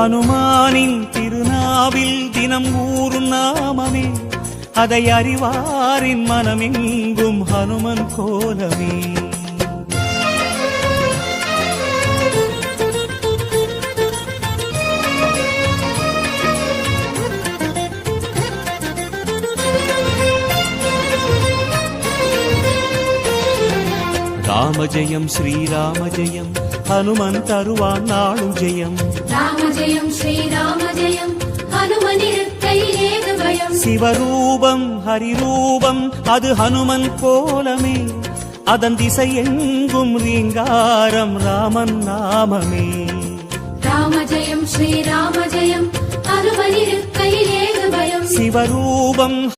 ஹனுமானின் திருநாவில் தினம் ஊறும் நாமமே, அதை அறிவாரின் மனமெங்கும் ஹனுமன் கோலமே. ராம ஜெயம் ஸ்ரீராம ஜெயம், ஹனுமன் தருவான் நாளும் ஜெயம். ராம ஜெயம் ஸ்ரீராம ஜெயம், ஹனுமன் இருக்கையில் ஏது பயம். சிவரூபம் ஹரிரூபம் அது ஹனுமன் கோலமே, அதன் திசை எங்கும் ரீங்காரம் ராமன் நாமமே. ராம ஜெயம் ஸ்ரீராம ஜெயம், ஹனுமன் இருக்கையில் ஏது பயம். சிவரூபம்